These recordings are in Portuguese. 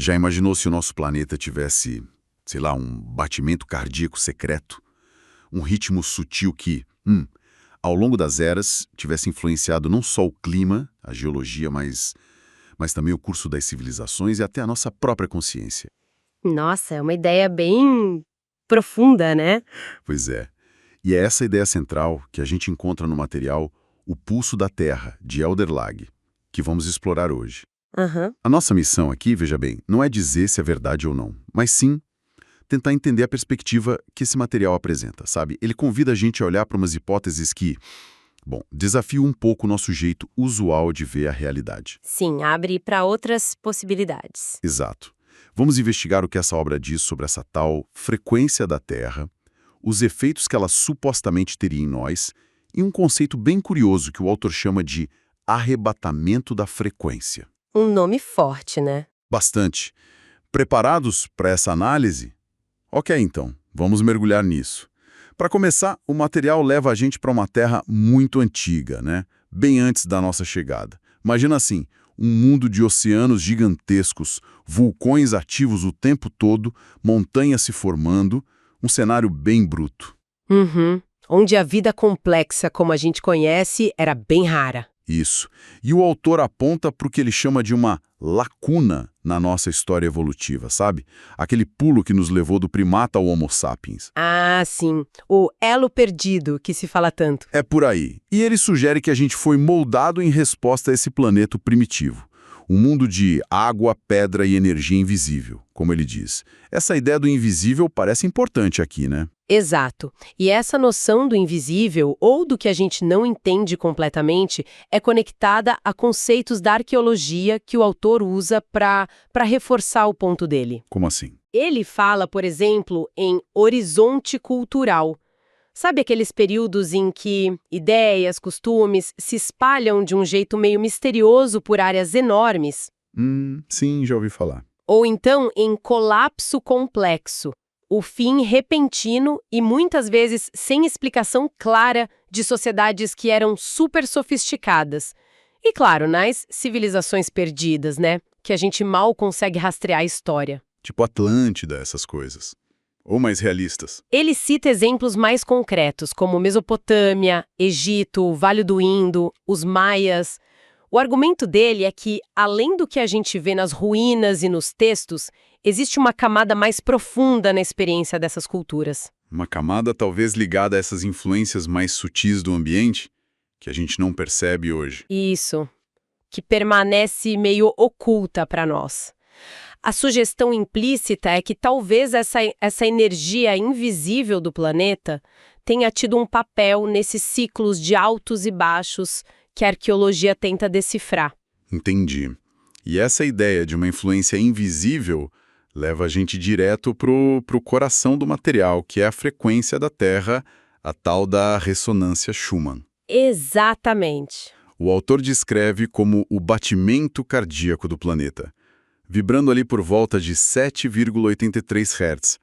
Já imaginou se o nosso planeta tivesse, sei lá, um batimento cardíaco secreto? Um ritmo sutil que, ao longo das eras, tivesse influenciado não só o clima, a geologia, mas também o curso das civilizações e até a nossa própria consciência. Nossa, é uma ideia bem profunda, né? Pois é. E é essa ideia central que a gente encontra no material O Pulso da Terra, de Elderlag, que vamos explorar hoje. Aham. A nossa missão aqui, veja bem, não é dizer se é verdade ou não, mas sim tentar entender a perspectiva que esse material apresenta, sabe? Ele convida a gente a olhar para umas hipóteses que, desafiam um pouco o nosso jeito usual de ver a realidade. Sim, abre para outras possibilidades. Exato. Vamos investigar o que essa obra diz sobre essa tal frequência da Terra, os efeitos que ela supostamente teria em nós e um conceito bem curioso que o autor chama de arrebatamento da frequência. Um nome forte, né? Bastante. Preparados para essa análise? Ok, então, vamos mergulhar nisso. Para começar, o material leva a gente para uma terra muito antiga, né? Bem antes da nossa chegada. Imagina assim, um mundo de oceanos gigantescos, vulcões ativos o tempo todo, montanhas se formando, um cenário bem bruto. Uhum. Onde a vida complexa, como a gente conhece, era bem rara. Isso. E o autor aponta para o que ele chama de uma lacuna na nossa história evolutiva, sabe? Aquele pulo que nos levou do primata ao Homo sapiens. Ah, sim. O elo perdido, que se fala tanto. É por aí. E ele sugere que a gente foi moldado em resposta a esse planeta primitivo. Um mundo de água, pedra e energia invisível, como ele diz. Essa ideia do invisível parece importante aqui, né? Exato. E essa noção do invisível, ou do que a gente não entende completamente, é conectada a conceitos da arqueologia que o autor usa para reforçar o ponto dele. Como assim? Ele fala, por exemplo, em horizonte cultural. Sabe aqueles períodos em que ideias, costumes se espalham de um jeito meio misterioso por áreas enormes? Sim, já ouvi falar. Ou então em colapso complexo, o fim repentino e muitas vezes sem explicação clara de sociedades que eram super sofisticadas. E claro, nas civilizações perdidas, né? Que a gente mal consegue rastrear a história. Tipo Atlântida, essas coisas. Ou mais realistas. Ele cita exemplos mais concretos, como Mesopotâmia, Egito, Vale do Indo, os Maias. O argumento dele é que, além do que a gente vê nas ruínas e nos textos, existe uma camada mais profunda na experiência dessas culturas. Uma camada talvez ligada a essas influências mais sutis do ambiente, que a gente não percebe hoje. Isso, que permanece meio oculta para nós. A sugestão implícita é que talvez essa energia invisível do planeta tenha tido um papel nesses ciclos de altos e baixos que a arqueologia tenta decifrar. Entendi. E essa ideia de uma influência invisível leva a gente direto pro coração do material, que é a frequência da Terra, a tal da ressonância Schumann. Exatamente. O autor descreve como o batimento cardíaco do planeta, vibrando ali por volta de 7,83 Hz.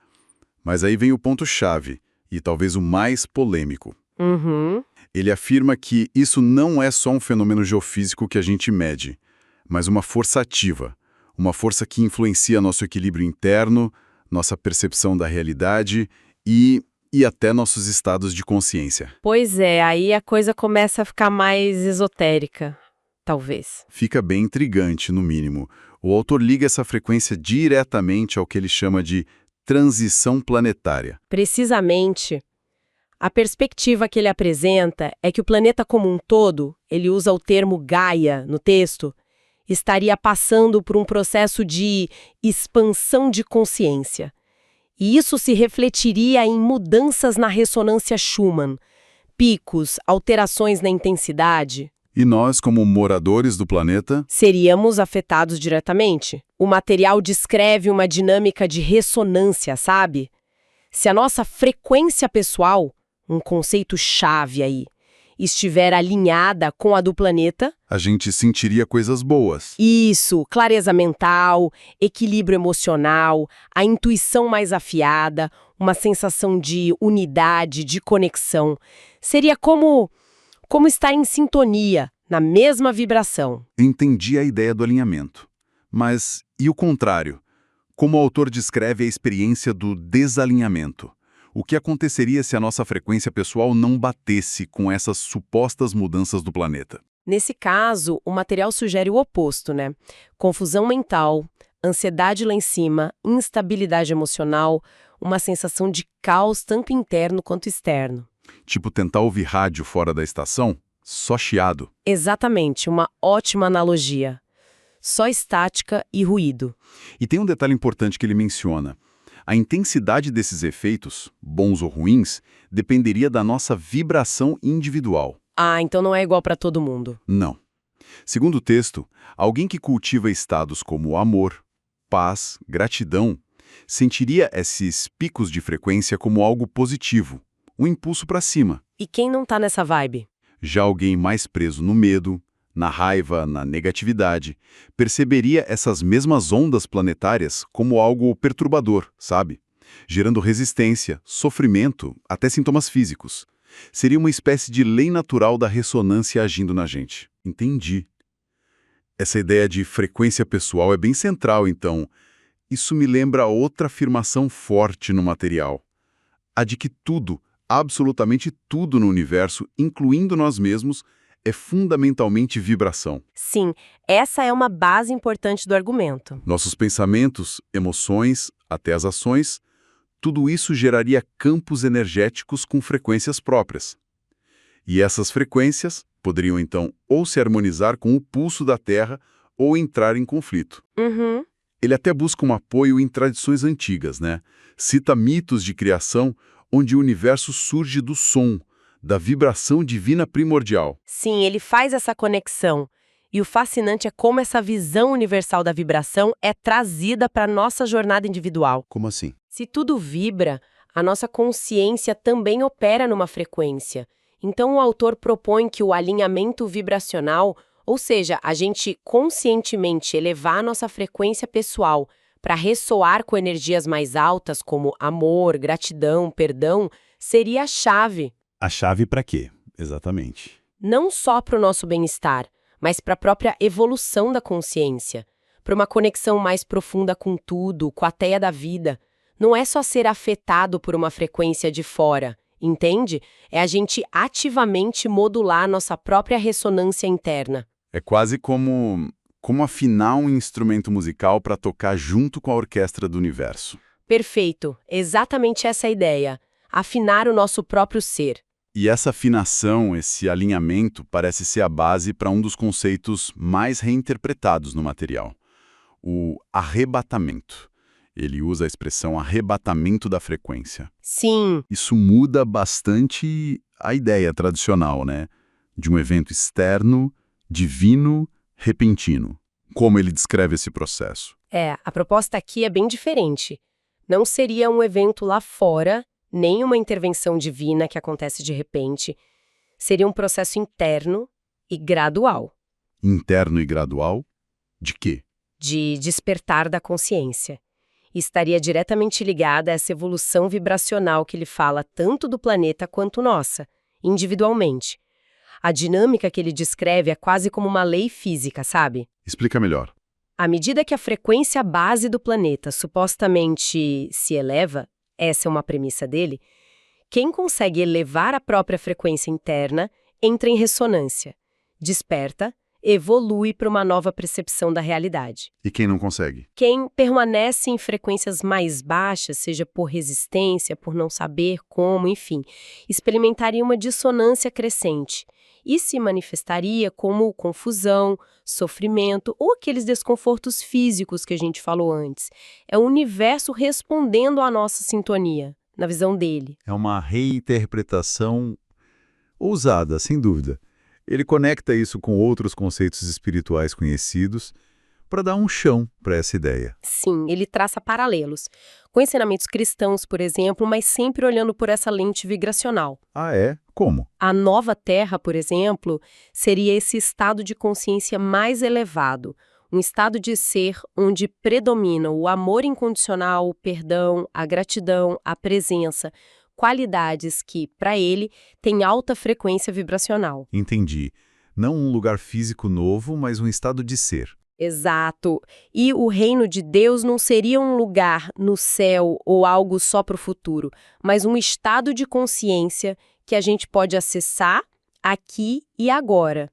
Mas aí vem o ponto-chave, e talvez o mais polêmico. Uhum. Ele afirma que isso não é só um fenômeno geofísico que a gente mede, mas uma força ativa, uma força que influencia nosso equilíbrio interno, nossa percepção da realidade e até nossos estados de consciência. Pois é, aí a coisa começa a ficar mais esotérica, talvez. Fica bem intrigante, no mínimo. O autor liga essa frequência diretamente ao que ele chama de transição planetária. Precisamente. A perspectiva que ele apresenta é que o planeta como um todo, ele usa o termo Gaia no texto, estaria passando por um processo de expansão de consciência. E isso se refletiria em mudanças na ressonância Schumann, picos, alterações na intensidade. E nós, como moradores do planeta, Seríamos afetados diretamente. O material descreve uma dinâmica de ressonância, sabe? Se a nossa frequência pessoal, um conceito-chave aí, estiver alinhada com a do planeta, a gente sentiria coisas boas. isso, clareza mental, equilíbrio emocional, a intuição mais afiada, uma sensação de unidade, de conexão. Seria como estar em sintonia, na mesma vibração. Entendi a ideia do alinhamento. Mas e o contrário? Como o autor descreve a experiência do desalinhamento. O que aconteceria se a nossa frequência pessoal não batesse com essas supostas mudanças do planeta? Nesse caso, o material sugere o oposto, né? Confusão mental, ansiedade lá em cima, instabilidade emocional, uma sensação de caos tanto interno quanto externo. Tipo tentar ouvir rádio fora da estação? Só chiado. Exatamente, uma ótima analogia. Só estática e ruído. E tem um detalhe importante que ele menciona. A intensidade desses efeitos, bons ou ruins, dependeria da nossa vibração individual. Ah, então não é igual para todo mundo. Não. Segundo o texto, alguém que cultiva estados como amor, paz, gratidão, sentiria esses picos de frequência como algo positivo, um impulso para cima. E quem não tá nessa vibe? Já alguém mais preso no medo, na raiva, na negatividade, perceberia essas mesmas ondas planetárias como algo perturbador, sabe? Gerando resistência, sofrimento, até sintomas físicos. Seria uma espécie de lei natural da ressonância agindo na gente. Entendi. Essa ideia de frequência pessoal é bem central, então. Isso me lembra outra afirmação forte no material. A de que tudo, absolutamente tudo no universo, incluindo nós mesmos, é fundamentalmente vibração. Sim, essa é uma base importante do argumento. Nossos pensamentos, emoções, até as ações, tudo isso geraria campos energéticos com frequências próprias. E essas frequências poderiam, então, ou se harmonizar com o pulso da Terra ou entrar em conflito. Uhum. Ele até busca um apoio em tradições antigas, né? Cita mitos de criação onde o universo surge do som, da vibração divina primordial. Sim, ele faz essa conexão. E o fascinante é como essa visão universal da vibração é trazida para a nossa jornada individual. Como assim? Se tudo vibra, a nossa consciência também opera numa frequência. Então o autor propõe que o alinhamento vibracional, ou seja, a gente conscientemente elevar a nossa frequência pessoal para ressoar com energias mais altas como amor, gratidão, perdão, seria a chave. A chave para quê? Exatamente. Não só para o nosso bem-estar, mas para a própria evolução da consciência, para uma conexão mais profunda com tudo, com a teia da vida. Não é só ser afetado por uma frequência de fora, entende? É a gente ativamente modular nossa própria ressonância interna. É quase como afinar um instrumento musical para tocar junto com a orquestra do universo. Perfeito, exatamente essa é a ideia. Afinar o nosso próprio ser. E essa afinação, esse alinhamento, parece ser a base para um dos conceitos mais reinterpretados no material, o arrebatamento. Ele usa a expressão arrebatamento da frequência. Sim, Isso muda bastante a ideia tradicional, né? De um evento externo, divino, repentino. Como ele descreve esse processo? a proposta aqui é bem diferente. Não seria um evento lá fora, nem uma intervenção divina que acontece de repente. Seria um processo interno e gradual, Interno e gradual? De quê? de despertar da consciência. E estaria diretamente ligada a essa evolução vibracional que ele fala tanto do planeta quanto nossa, individualmente. A dinâmica que ele descreve é quase como uma lei física, sabe? Explica melhor. À medida que a frequência base do planeta supostamente se eleva, essa é uma premissa dele, quem consegue elevar a própria frequência interna entra em ressonância, desperta, evolui para uma nova percepção da realidade. E quem não consegue? Quem permanece em frequências mais baixas, seja por resistência, por não saber como, enfim, experimentaria uma dissonância crescente e se manifestaria como confusão, sofrimento ou aqueles desconfortos físicos que a gente falou antes. É o universo respondendo à nossa sintonia, na visão dele. É uma reinterpretação ousada, sem dúvida. Ele conecta isso com outros conceitos espirituais conhecidos para dar um chão para essa ideia. Sim, ele traça paralelos, com ensinamentos cristãos, por exemplo, mas sempre olhando por essa lente vibracional. Ah, é? Como? A nova Terra, por exemplo, seria esse estado de consciência mais elevado, um estado de ser onde predomina o amor incondicional, o perdão, a gratidão, a presença, qualidades que, para ele, têm alta frequência vibracional. Entendi. Não um lugar físico novo, mas um estado de ser. Exato. E o reino de Deus não seria um lugar no céu ou algo só para o futuro, mas um estado de consciência que a gente pode acessar aqui e agora,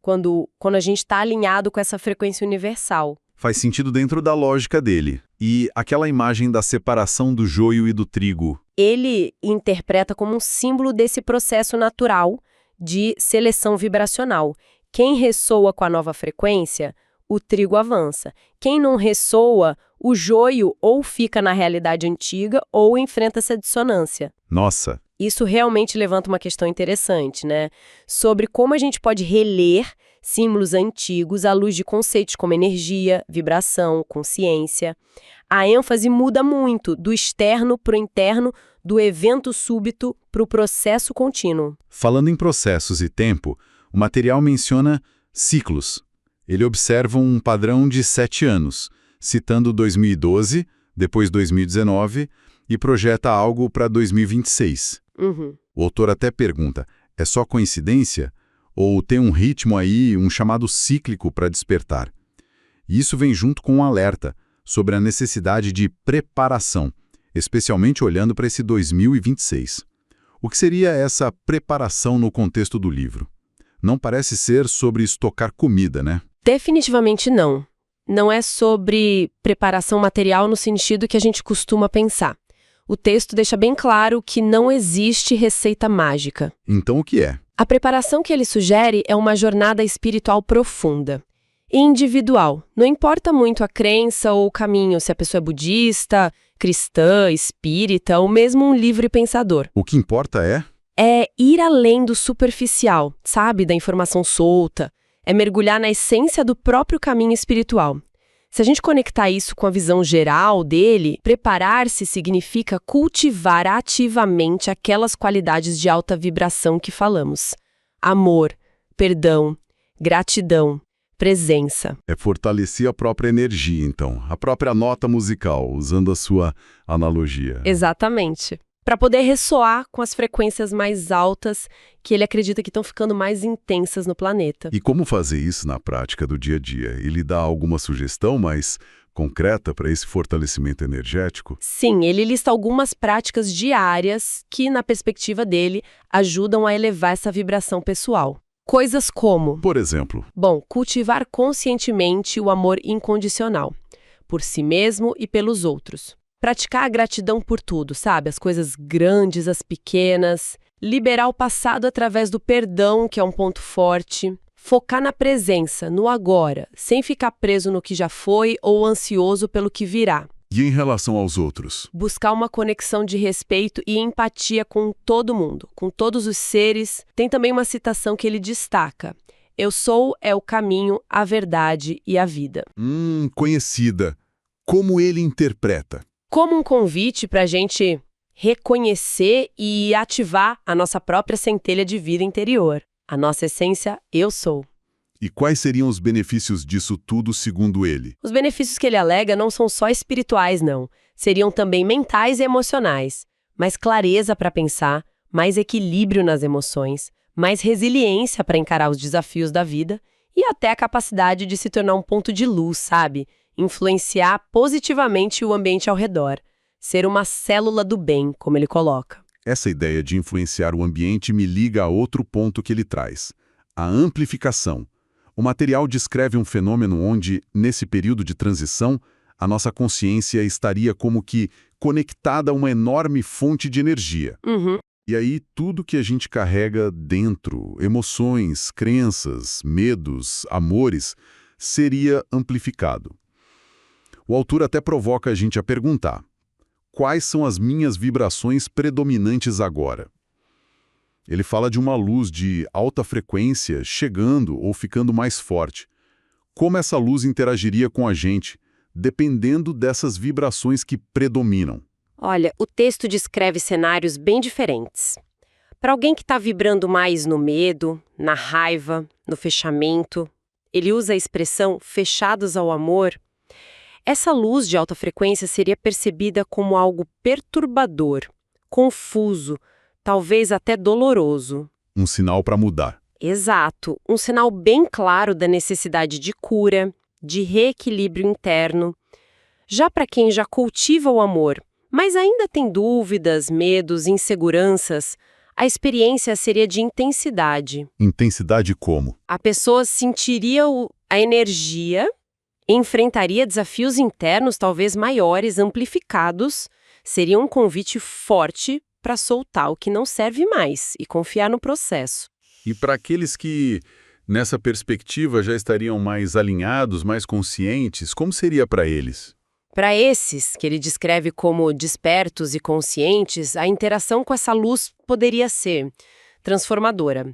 quando a gente está alinhado com essa frequência universal. Faz sentido dentro da lógica dele. E aquela imagem da separação do joio e do trigo. Ele interpreta como um símbolo desse processo natural de seleção vibracional. Quem ressoa com a nova frequência, o trigo avança. Quem não ressoa, o joio ou fica na realidade antiga ou enfrenta essa dissonância. Nossa! Isso realmente levanta uma questão interessante, né? Sobre como a gente pode reler símbolos antigos à luz de conceitos como energia, vibração, consciência. A ênfase muda muito do externo para o interno, do evento súbito para o processo contínuo. Falando em processos e tempo, o material menciona ciclos. Ele observa um padrão de 7 anos, citando 2012, depois 2019, e projeta algo para 2026. O autor até pergunta, é só coincidência? Ou tem um ritmo aí, um chamado cíclico para despertar? E isso vem junto com um alerta sobre a necessidade de preparação, especialmente olhando para esse 2026. O que seria essa preparação no contexto do livro? Não parece ser sobre estocar comida, né? Definitivamente não. Não é sobre preparação material no sentido que a gente costuma pensar. O texto deixa bem claro que não existe receita mágica. Então o que é? A preparação que ele sugere é uma jornada espiritual profunda e individual. Não importa muito a crença ou o caminho, se a pessoa é budista, cristã, espírita ou mesmo um livre pensador. O que importa É ir além do superficial, sabe, da informação solta. É mergulhar na essência do próprio caminho espiritual. Se a gente conectar isso com a visão geral dele, preparar-se significa cultivar ativamente aquelas qualidades de alta vibração que falamos. Amor, perdão, gratidão, presença. É fortalecer a própria energia, então, a própria nota musical, usando a sua analogia. Exatamente. Para poder ressoar com as frequências mais altas que ele acredita que estão ficando mais intensas no planeta. E como fazer isso na prática do dia a dia? Ele dá alguma sugestão mais concreta para esse fortalecimento energético? Sim, ele lista algumas práticas diárias que, na perspectiva dele, ajudam a elevar essa vibração pessoal. Coisas como, Por exemplo, cultivar conscientemente o amor incondicional, por si mesmo e pelos outros. Praticar a gratidão por tudo, sabe? As coisas grandes, as pequenas. Liberar o passado através do perdão, que é um ponto forte. Focar na presença, no agora, sem ficar preso no que já foi ou ansioso pelo que virá. e em relação aos outros? Buscar uma conexão de respeito e empatia com todo mundo, com todos os seres. Tem também uma citação que ele destaca. Eu sou é o caminho, a verdade e a vida. Conhecida. Como ele interpreta? Como um convite para a gente reconhecer e ativar a nossa própria centelha de vida interior. A nossa essência, eu sou. E quais seriam os benefícios disso tudo, segundo ele? Os benefícios que ele alega não são só espirituais, não. Seriam também mentais e emocionais. Mais clareza para pensar, mais equilíbrio nas emoções, mais resiliência para encarar os desafios da vida e até a capacidade de se tornar um ponto de luz, sabe? Influenciar positivamente o ambiente ao redor. Ser uma célula do bem, como ele coloca. Essa ideia de influenciar o ambiente me liga a outro ponto que ele traz: a amplificação. O material descreve um fenômeno onde, nesse período de transição, a nossa consciência estaria como que conectada a uma enorme fonte de energia. E aí tudo que a gente carrega dentro, emoções, crenças, medos, amores, seria amplificado. O autor até provoca a gente a perguntar: quais são as minhas vibrações predominantes agora? Ele fala de uma luz de alta frequência chegando ou ficando mais forte. Como essa luz interagiria com a gente, dependendo dessas vibrações que predominam? Olha, o texto descreve cenários bem diferentes. Para alguém que está vibrando mais no medo, na raiva, no fechamento, ele usa a expressão fechados ao amor. Essa luz de alta frequência seria percebida como algo perturbador, confuso, talvez até doloroso. Um sinal para mudar. Exato, um sinal bem claro da necessidade de cura, de reequilíbrio interno. Já para quem já cultiva o amor, mas ainda tem dúvidas, medos, inseguranças, a experiência seria de intensidade. Intensidade como? A pessoa sentiria a energia, enfrentaria desafios internos talvez maiores, amplificados, seria um convite forte para soltar o que não serve mais e confiar no processo. E para aqueles que, nessa perspectiva, já estariam mais alinhados, mais conscientes, como seria para eles? Para esses, que ele descreve como despertos e conscientes, a interação com essa luz poderia ser transformadora,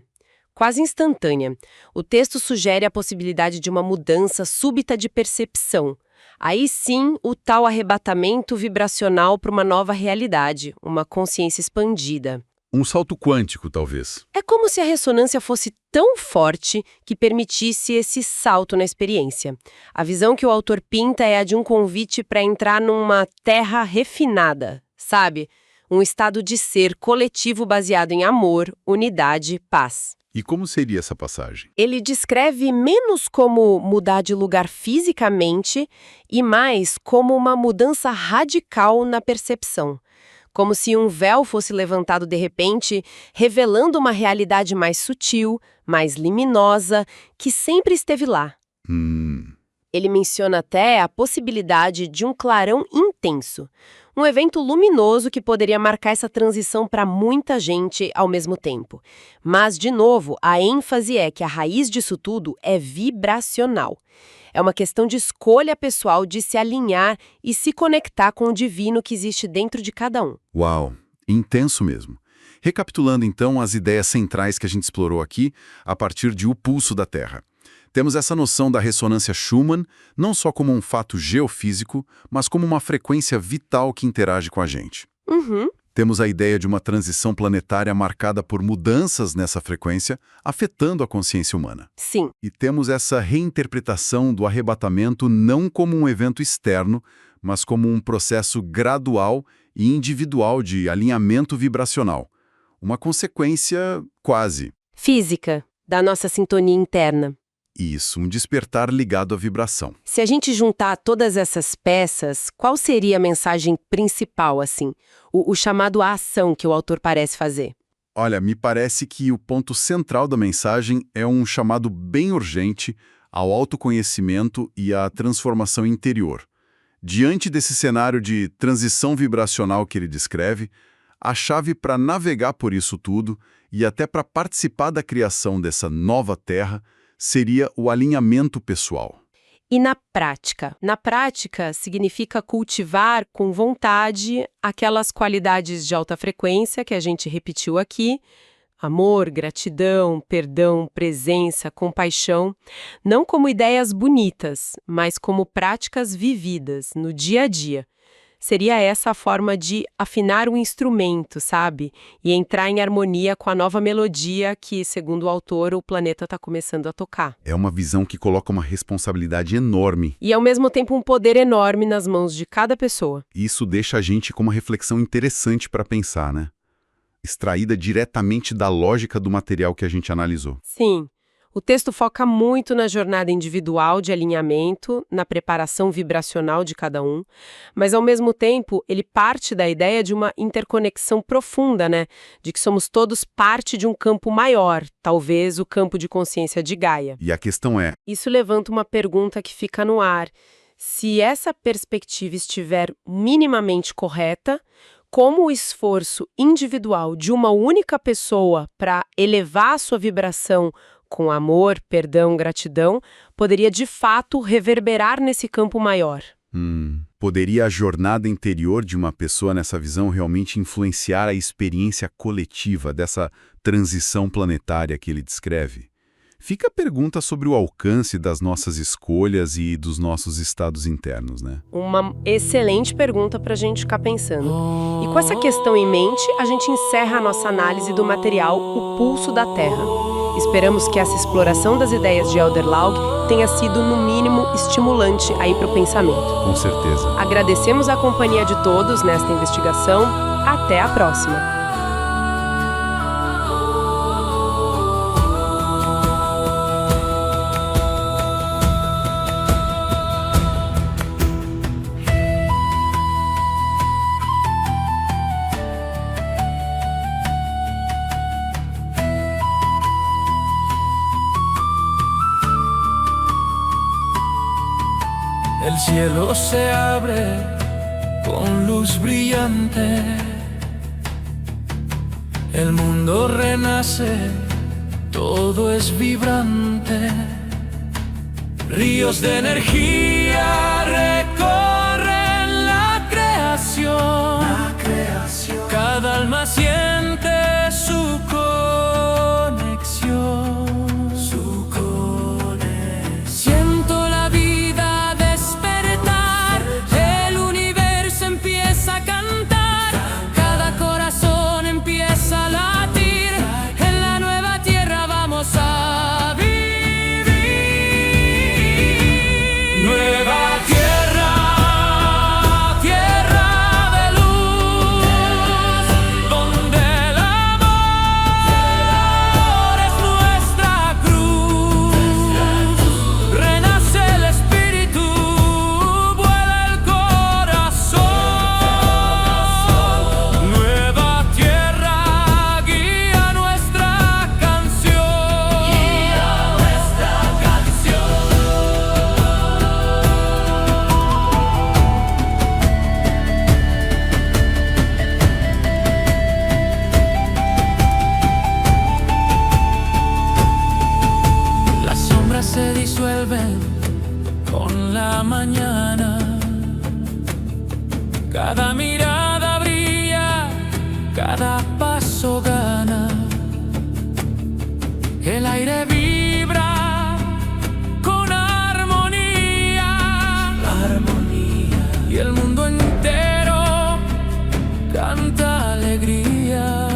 quase instantânea. O texto sugere a possibilidade de uma mudança súbita de percepção. Aí sim, o tal arrebatamento vibracional para uma nova realidade, uma consciência expandida. Um salto quântico, talvez. É como se a ressonância fosse tão forte que permitisse esse salto na experiência. A visão que o autor pinta é a de um convite para entrar numa terra refinada, sabe? Um estado de ser coletivo baseado em amor, unidade, paz. E como seria essa passagem? Ele descreve menos como mudar de lugar fisicamente e mais como uma mudança radical na percepção. Como se um véu fosse levantado de repente, revelando uma realidade mais sutil, mais liminosa, que sempre esteve lá. Ele menciona até a possibilidade de um clarão intenso, um evento luminoso que poderia marcar essa transição para muita gente ao mesmo tempo. Mas, de novo, a ênfase é que a raiz disso tudo é vibracional. É uma questão de escolha pessoal de se alinhar e se conectar com o divino que existe dentro de cada um. Uau, intenso mesmo. Recapitulando então as ideias centrais que a gente explorou aqui a partir de O Pulso da Terra. Temos essa noção da ressonância Schumann não só como um fato geofísico, mas como uma frequência vital que interage com a gente. Temos a ideia de uma transição planetária marcada por mudanças nessa frequência, afetando a consciência humana. Sim. E temos essa reinterpretação do arrebatamento não como um evento externo, mas como um processo gradual e individual de alinhamento vibracional. Uma consequência quase. Física, da nossa sintonia interna. Isso, um despertar ligado à vibração. Se a gente juntar todas essas peças, qual seria a mensagem principal, assim? O chamado à ação que o autor parece fazer? Olha, me parece que o ponto central da mensagem é um chamado bem urgente ao autoconhecimento e à transformação interior. Diante desse cenário de transição vibracional que ele descreve, a chave para navegar por isso tudo e até para participar da criação dessa nova terra seria o alinhamento pessoal. E na prática? Na prática, significa cultivar com vontade aquelas qualidades de alta frequência que a gente repetiu aqui: amor, gratidão, perdão, presença, compaixão, não como ideias bonitas, mas como práticas vividas no dia a dia. Seria essa a forma de afinar o instrumento, sabe? E entrar em harmonia com a nova melodia que, segundo o autor, o planeta está começando a tocar. É uma visão que coloca uma responsabilidade enorme. E, ao mesmo tempo, um poder enorme nas mãos de cada pessoa. Isso deixa a gente com uma reflexão interessante para pensar, né? Extraída diretamente da lógica do material que a gente analisou. Sim. O texto foca muito na jornada individual de alinhamento, na preparação vibracional de cada um, mas, ao mesmo tempo, ele parte da ideia de uma interconexão profunda, né? De que somos todos parte de um campo maior, talvez o campo de consciência de Gaia. E a questão é... Isso levanta uma pergunta que fica no ar. Se essa perspectiva estiver minimamente correta, como o esforço individual de uma única pessoa para elevar a sua vibração com amor, perdão, gratidão, poderia de fato reverberar nesse campo maior. Poderia a jornada interior de uma pessoa nessa visão realmente influenciar a experiência coletiva dessa transição planetária que ele descreve? Fica a pergunta sobre o alcance das nossas escolhas e dos nossos estados internos, né? Uma excelente pergunta para a gente ficar pensando. E com essa questão em mente, a gente encerra a nossa análise do material O Pulso da Terra. Esperamos que essa exploração das ideias de Elder Laug tenha sido, no mínimo, estimulante aí para o pensamento. Com certeza. Agradecemos a companhia de todos nesta investigação. Até a próxima! cielo se abre con luz brillante, el mundo renace, todo es vibrante. Ríos de energía recorren la creación. Cada alma siente su conexión. Siento la vida despertar, el universo empieza a cantar, cada corazón empieza a latir, en la nueva tierra vamos a vivir. Nueva tierra, tierra de luz, donde el amor es nuestra cruz. Renace el espíritu, vuela el corazón. Nueva tierra, guía nuestra canción. Las sombras se disuelven con la mañana, cada mirada brilla, cada paso gana, el aire vibra con armonía, y el mundo entero canta alegría.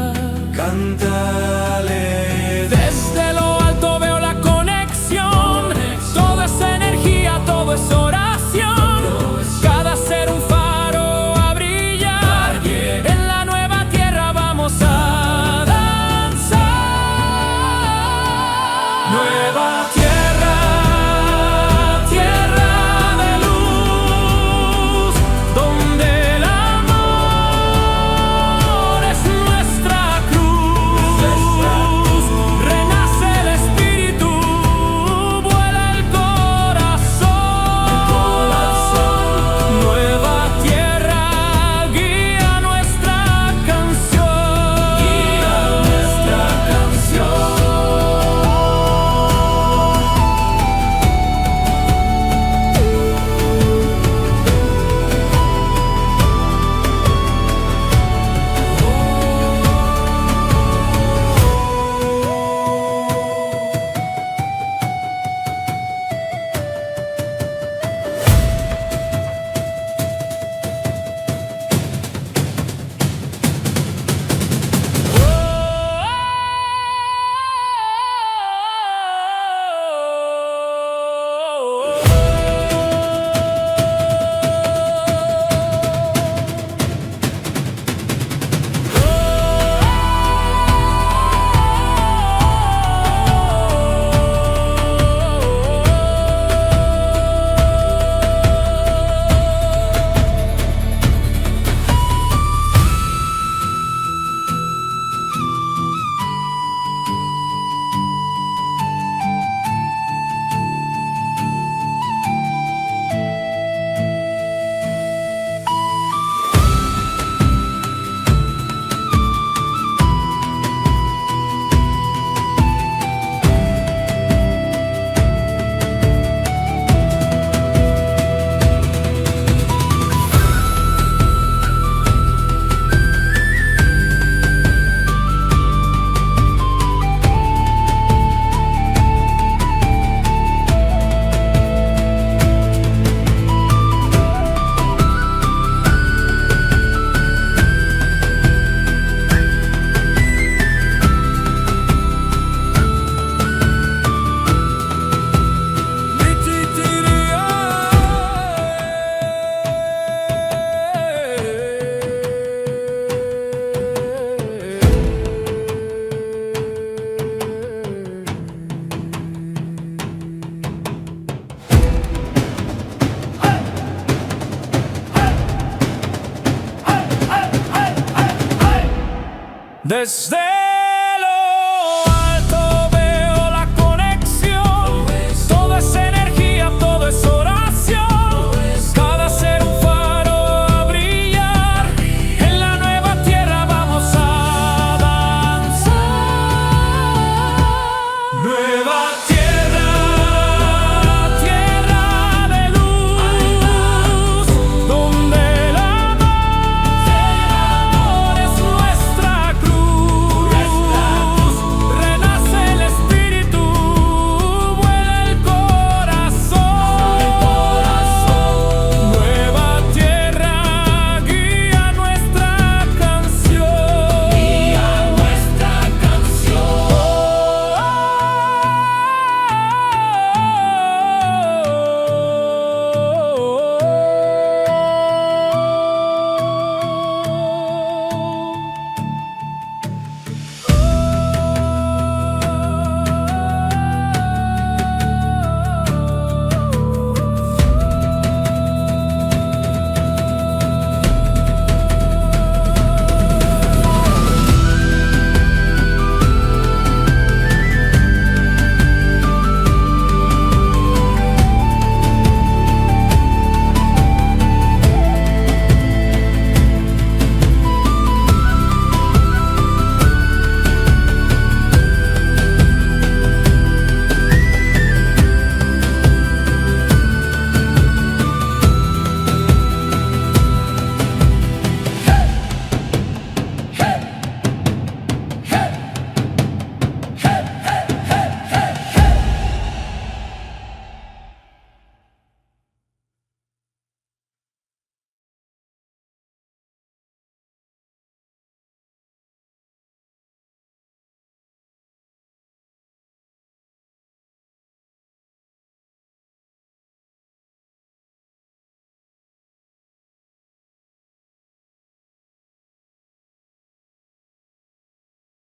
Desde lo alto veo la conexión, todo es energía, todo es oración, cada ser un faro a brillar, en la nueva tierra vamos a danzar. Nueva tierra, tierra de luz, donde el amor es nuestra cruz. Renace el espíritu, vuela el corazón. Nueva tierra, guía nuestra canción. Desde